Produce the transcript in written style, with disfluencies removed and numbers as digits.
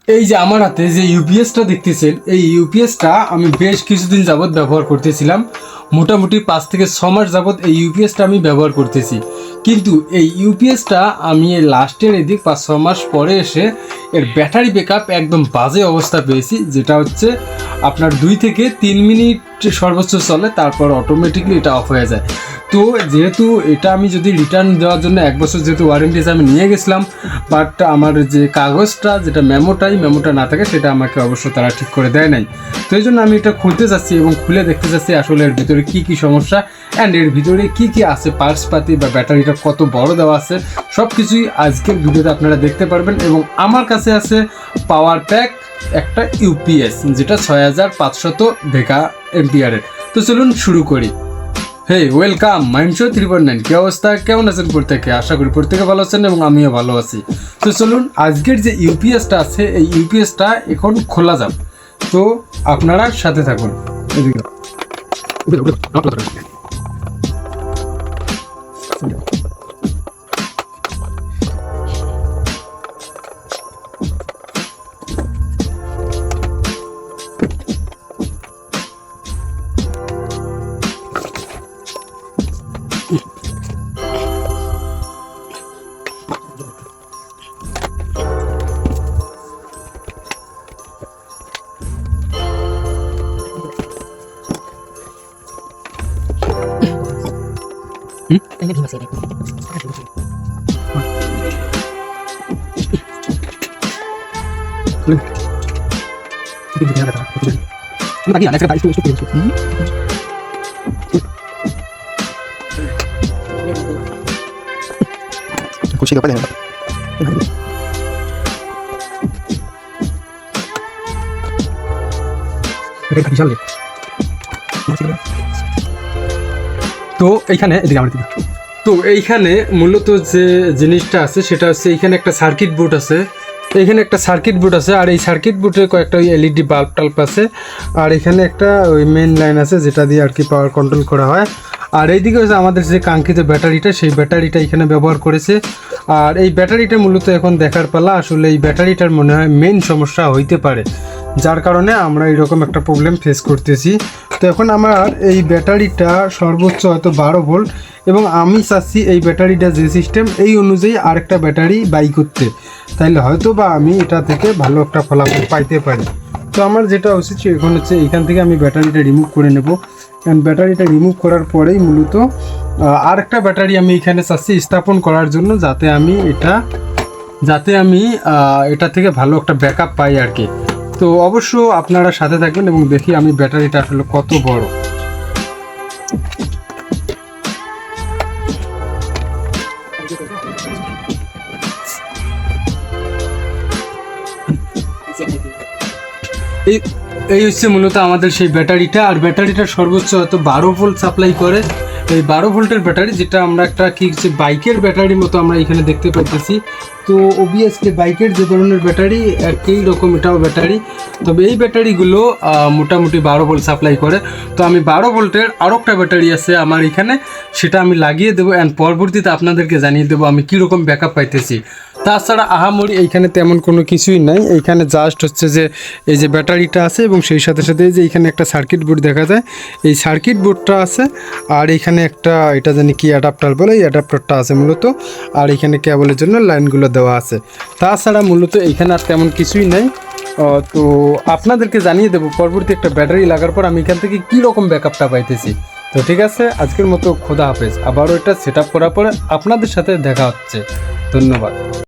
এই যে আমার হাতে যে ইউপিএসটা দেখতেছেন, এই ইউপিএসটা আমি বেশ কিছুদিন যাবৎ ব্যবহার করতেছিলাম। মোটামুটি 5 থেকে 6 মাস যাবৎ এই ইউপিএসটা আমি ব্যবহার করতেছি। কিন্তু এই ইউপিএসটা আমি এই লাস্টের এদিক 5-6 মাস পরে এসে এর ব্যাটারি ব্যাকআপ একদম বাজে অবস্থা পেয়েছি, যেটা হচ্ছে আপনার 2 থেকে 3 মিনিট সর্বোচ্চ চলে, তারপর অটোমেটিকলি এটা অফ হয়ে যায়। তো যেহেতু এটা আমি যদি রিটার্ন দেওয়ার জন্য 1 বছর যেহেতু ওয়ারেন্টি আমি নিয়ে গেছিলাম, বাট আমার যে কাগজটা যেটা মেমোটা না থাকে সেটা আমাকে অবশ্য তারা ঠিক করে দেয় নাই। তো এই জন্য আমি এটা খুলতে যাচ্ছি এবং খুলে দেখতে যাচ্ছি আসলে এর ভিতরে কী কী সমস্যা অ্যান্ড এর ভিতরে কী কী আছে, পার্টসপাতি বা ব্যাটারিটা কত বড় দেওয়া আছে, সব কিছুই আজকের ভিডিওতে আপনারা দেখতে পারবেন। এবং আমার কাছে আছে পাওয়ার প্যাক একটা ইউপিএস, যেটা 6500 ভেকা এম্পিয়ারের। তো চলুন শুরু করি। Hey welcome Mindshow 3.9। কি অবস্থা, কেমন আছেন প্রত্যেকে? আশা করি প্রত্যেকে ভালো আছেন এবং আমিও ভালো আছি। তো চলুন আজকের যে ইউপিএসটা আছে এই ইউপিএসটা এখন খোলা যাক। তো আপনারা সাথে থাকুন। Cuchillo para leer. তো এইখানে এদিকে আমার দিকে। তো এইখানে মূলত যে জিনিসটা আছে সেটা হচ্ছে এইখানে একটা সার্কিট বোর্ড আছে, এইখানে একটা সার্কিট বোর্ড আছে, আর এই সার্কিট বোর্ডে কয়েকটা ওই এলইডি বাল্ব টাল্ব আছে, আর এখানে একটা ওই মেন লাইন আছে যেটা দিয়ে আর কি পাওয়ার কন্ট্রোল করা হয়। আর এইদিকে হচ্ছে আমাদের যে কাঙ্ক্ষিত ব্যাটারিটা, সেই ব্যাটারিটা এখানে ব্যবহার করেছে। আর এই ব্যাটারিটা মূলত এখন দেখার পালা, আসলে এই ব্যাটারিটার মনে হয় মেইন সমস্যা হইতে পারে, যার কারণে আমরা এইরকম একটা প্রবলেম ফেস করতেছি। তো এখন আমার এই ব্যাটারিটা সর্বোচ্চ হয়তো 12 ভোল্ট, এবং আমি চাচ্ছি এই ব্যাটারিটা যে সিস্টেম এই অনুযায়ী আরেকটা ব্যাটারি বাই করতে, তাইলে হয়তো বা আমি এটা থেকে ভালো একটা ফলাফল পাইতে পারি। তো আমার যেটা উচিত এখন হচ্ছে এইখান থেকে আমি ব্যাটারিটা রিমুভ করে নেব। অ্যান্ড ব্যাটারিটা রিমুভ করার পরেই মূলত আরেকটা ব্যাটারি আমি এখানে চাচ্ছি স্থাপন করার জন্য, যাতে আমি এটা থেকে ভালো একটা ব্যাকআপ পাই আর কি। তো অবশ্য আপনারা সাথে থাকবেন এবং দেখি আমি ব্যাটারিটা আসলে কত বড়। এই হচ্ছে মূলত আমাদের সেই ব্যাটারিটা, আর ব্যাটারিটা সর্বোচ্চ হয়তো 12 ভোল্ট সাপ্লাই করে। এই 12 ভোল্টের ব্যাটারি, যেটা আমরা একটা কি হচ্ছে বাইকের ব্যাটারির মতো আমরা এখানে দেখতে পাইতেছি। তো অবভিয়াসলি বাইকের যে ধরনের ব্যাটারি একই রকম এটাও ব্যাটারি, তবে এই ব্যাটারিগুলো মোটামুটি 12 ভোল্ট সাপ্লাই করে। তো আমি 12 ভোল্টের আরও একটা ব্যাটারি আছে আমার এখানে, সেটা আমি লাগিয়ে দেবো অ্যান্ড পরবর্তীতে আপনাদেরকে জানিয়ে দেবো আমি কীরকম ব্যাকআপ পাইতেছি। তাছাড়া আহামরি এইখানে তেমন কোনো কিছুই নাই, এইখানে জাস্ট হচ্ছে যে এই যে ব্যাটারিটা আছে এবং সেই সাথে সাথে যে এইখানে একটা সার্কিট বোর্ড দেখা যায়, এই সার্কিট বোর্ডটা আছে, আর এইখানে একটা এটা জানি কি অ্যাডাপ্টার বলে, এই অ্যাডাপ্টারটা আছে মূলত, আর এইখানে কেবলের জন্য লাইনগুলো দেওয়া আছে। তাছাড়া মূলত এইখানে আর তেমন কিছুই নাই। তো আপনাদেরকে জানিয়ে দেবো পরবর্তী একটা ব্যাটারি লাগার পর আমি এখান থেকে কীরকম ব্যাকআপটা পাইতেছি। তো ঠিক আছে, আজকের মতো খোদা হাফেজ। আবারও এটা সেট আপ করার পরে আপনাদের সাথে দেখা হচ্ছে। ধন্যবাদ।